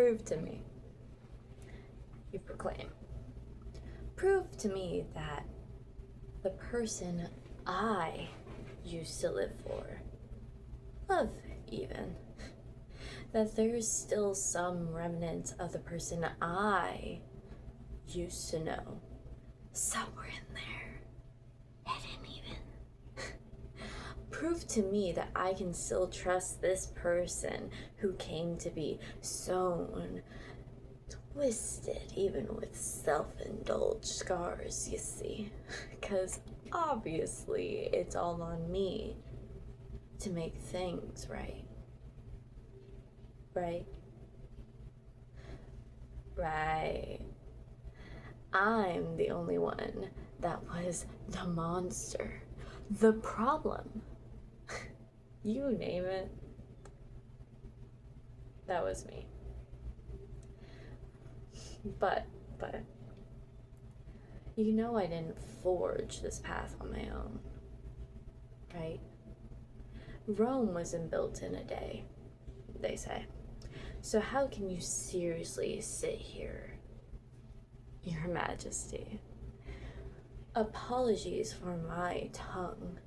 Prove to me, you proclaim. Prove to me that the person I used to live for, love even, that there's still some remnants of the person I used to know somewhere in there, hidden even. Prove to me that I can still trust this person who came to be sewn, twisted, even with self-indulged scars, you see. Because obviously it's all on me to make things right. Right? Right. I'm the only one that was the monster, the problem. You name it. That was me. But, you know I didn't forge this path on my own, right? Rome wasn't built in a day, they say. So how can you seriously sit here, Your Majesty? Apologies for my tongue.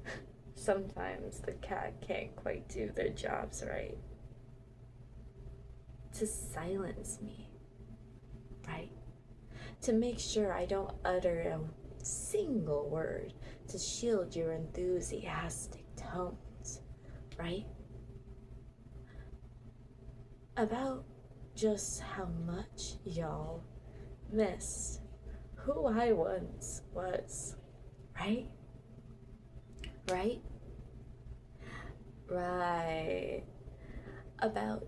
Sometimes the cat can't quite do their jobs right. To silence me, right? To make sure I don't utter a single word, to shield your enthusiastic tones, right? About just how much y'all missed who I once was, right? Right? Right. About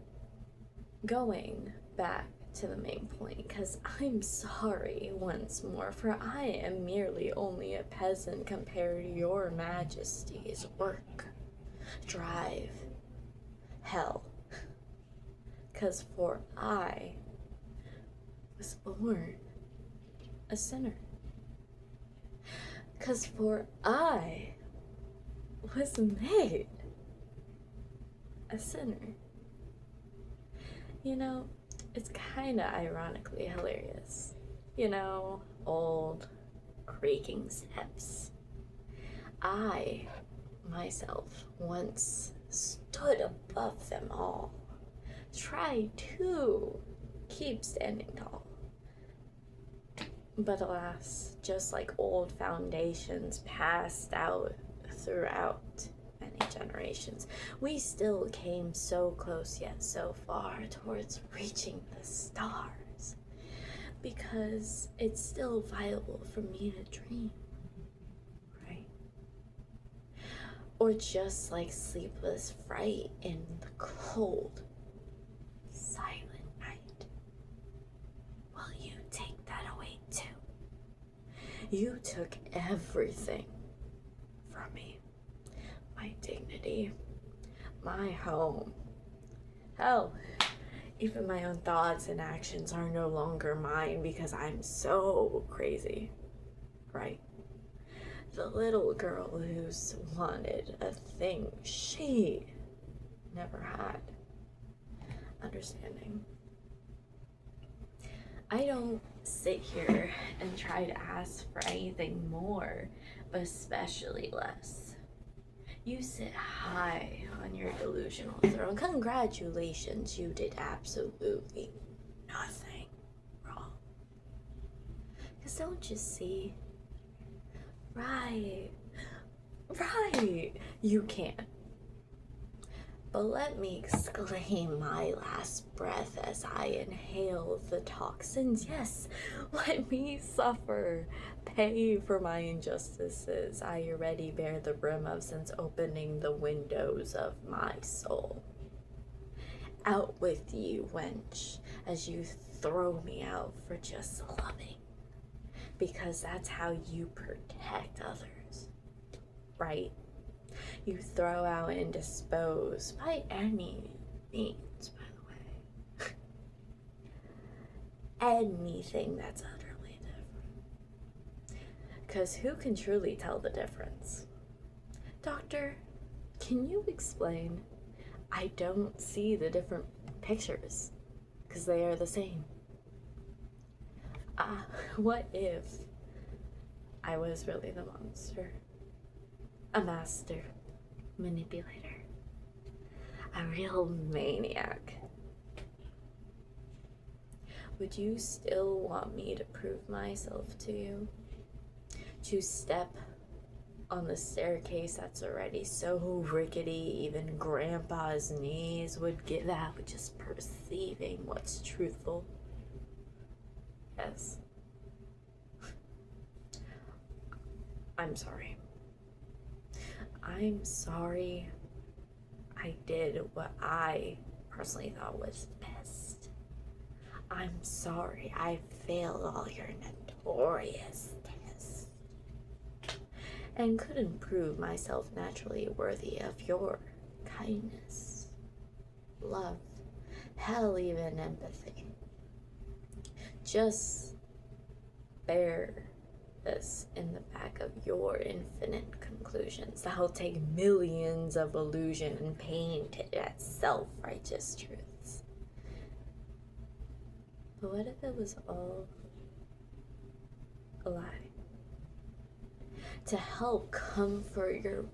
going back to the main point, because I'm sorry once more, for I am merely only a peasant compared to your Majesty's work, drive, hell. Because for I was born a sinner. Because for I was made a sinner. You know, it's kind of ironically hilarious. You know, old, creaking steps. I, myself, once stood above them all, tried to keep standing tall. But alas, just like old foundations passed out throughout many generations, we still came so close yet so far towards reaching the stars, because it's still viable for me to dream, right? Or just like sleepless fright in the cold, silent night. Will you take that away too? You took everything from me. My dignity, my home. Hell, even my own thoughts and actions are no longer mine because I'm so crazy, right? The little girl who's wanted a thing she never had. Understanding. I don't sit here and try to ask for anything more, but especially less. You sit high on your delusional throne. Congratulations, you did absolutely nothing wrong. Because don't you see? Right, you can't. But let me exclaim my last breath as I inhale the toxins. Yes, let me suffer, pay for my injustices I already bear the brim of since opening the windows of my soul. Out with you, wench, as you throw me out for just loving. Because that's how you protect others, right? You throw out and dispose by any means, by the way. Anything that's utterly different. Because who can truly tell the difference? Doctor, can you explain? I don't see the different pictures. because they are the same. What if I was really the monster? A master manipulator. A real maniac. Would you still want me to prove myself to you? To step on the staircase that's already so rickety, even Grandpa's knees would give out just perceiving what's truthful? Yes. I'm sorry. I'm sorry I did what I personally thought was best. I'm sorry I failed all your notorious tests and couldn't prove myself naturally worthy of your kindness, love, hell, even empathy. Just bear this in the back of your infinite conclusions that'll take millions of illusion and paint it as self-righteous truths. But what if it was all a lie? To help comfort your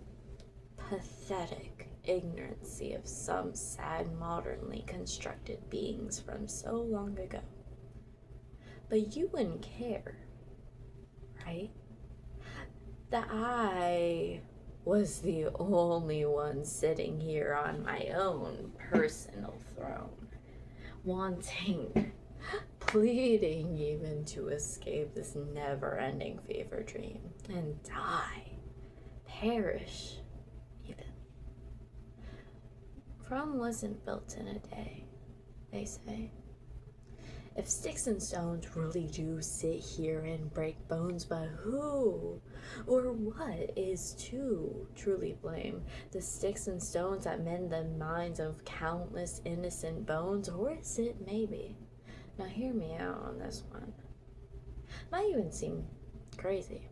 pathetic ignorancy of some sad modernly constructed beings from so long ago. But you wouldn't care, right? That I was the only one sitting here on my own personal throne, wanting, pleading even to escape this never-ending fever dream and die, perish even. Rome wasn't built in a day, they say. If sticks and stones really do sit here and break bones, but who or what is to truly blame? The sticks and stones that mend the minds of countless innocent bones, or is it maybe? Now hear me out on this one. Might even seem crazy,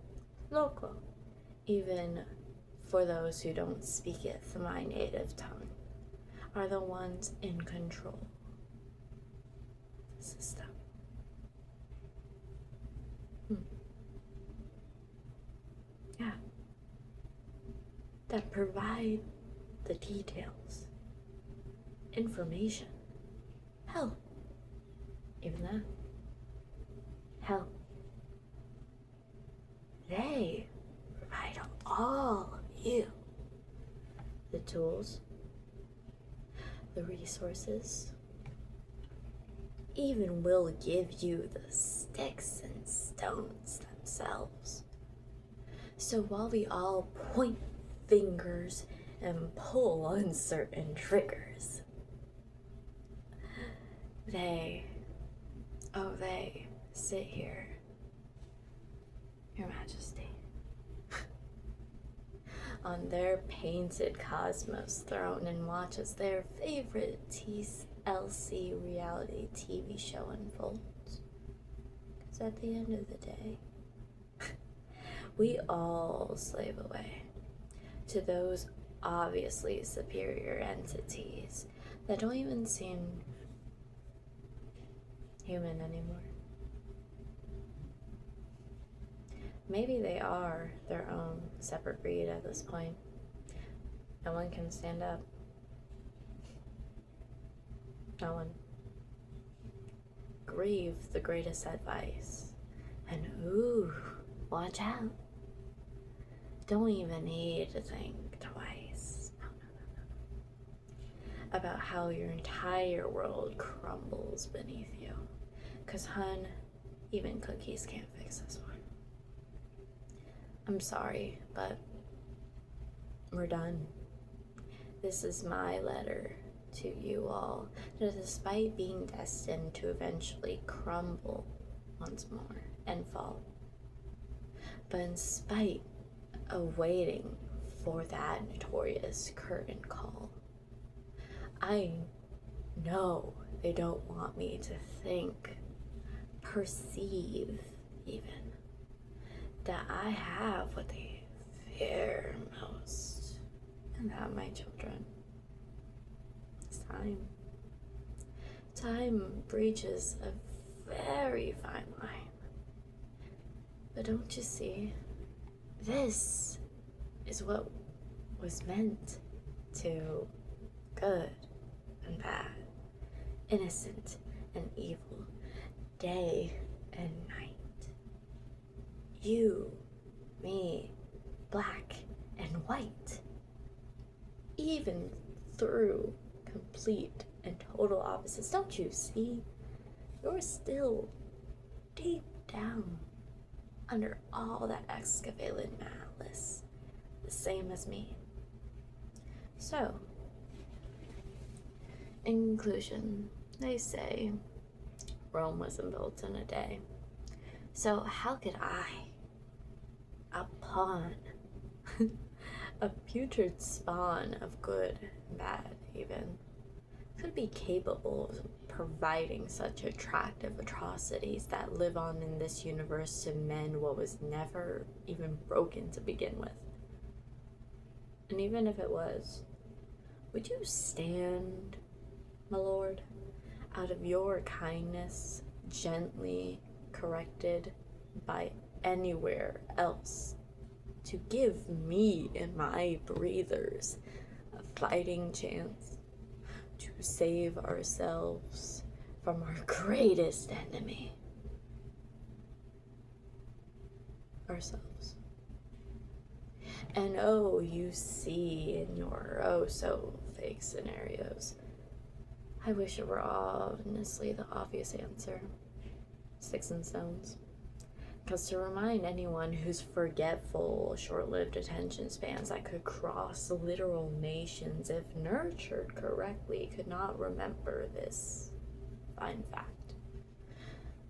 local, even for those who don't speak it my native tongue, are the ones in control. System. Yeah. That provide the details, information, hell, even that, hell. They provide all of you the tools, the resources, even will give you the sticks and stones themselves. So while we all point fingers and pull on certain triggers, they sit here, Your Majesty, on their painted cosmos throne and watch as their favorite TLC reality TV show unfolds. Because at the end of the day, we all slave away to those obviously superior entities that don't even seem human anymore. Maybe they are their own separate breed at this point. No one can stand up. No one. Grieve the greatest advice. And ooh, watch out. Don't even need to think twice. No. About how your entire world crumbles beneath you. 'Cause hun, even cookies can't fix this one. I'm sorry, but we're done. This is my letter to you all, that despite being destined to eventually crumble once more and fall, but in spite of waiting for that notorious curtain call, I know they don't want me to think, perceive even, that I have what they fear most, and that my children. It's time Time breaches a very fine line. But don't you see? This is what was meant to good and bad, innocent and evil, day and night. You, me, black and white. Even through complete and total opposites. Don't you see? You're still deep down under all that excavated malice, the same as me. So, in conclusion, they say Rome wasn't built in a day. So how could I, a pawn, a putrid spawn of good and bad even, could be capable of providing such attractive atrocities that live on in this universe to mend what was never even broken to begin with? And even if it was, would you stand, my lord, out of your kindness, gently corrected by anywhere else, to give me and my breathers a fighting chance to save ourselves from our greatest enemy, ourselves? And oh, you see in your oh so fake scenarios, I wish it were honestly the obvious answer. Sticks and stones. Because to remind anyone whose forgetful, short-lived attention spans that could cross literal nations if nurtured correctly could not remember this fine fact.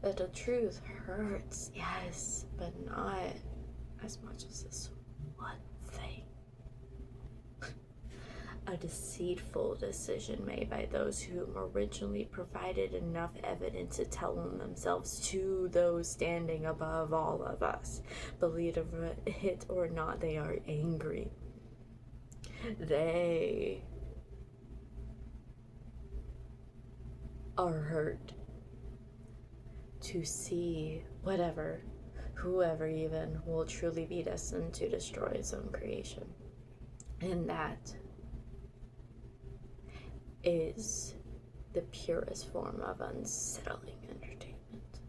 That the truth hurts, yes, but not as much as this one thing. A deceitful decision made by those whom originally provided enough evidence to tell on themselves to those standing above all of us. Believe it or not, they are angry. They are hurt to see whoever even will truly be destined to destroy its own creation. And that is the purest form of unsettling entertainment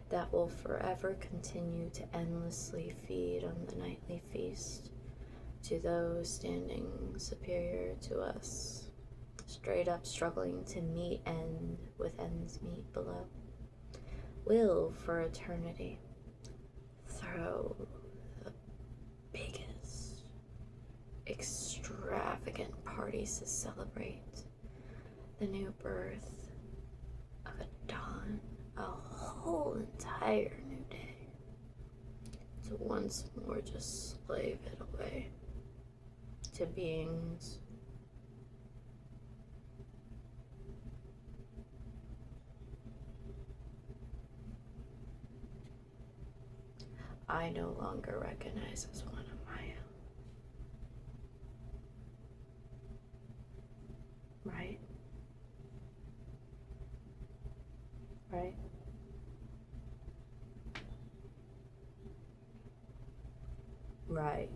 that will forever continue to endlessly feed on the nightly feast to those standing superior to us, straight up struggling to meet end with ends meet below, will for eternity throw the biggest extravagant parties to celebrate the new birth of a dawn, a whole entire new day, to once more just slave it away to beings I no longer recognize as one of my own. Right? Right? Right.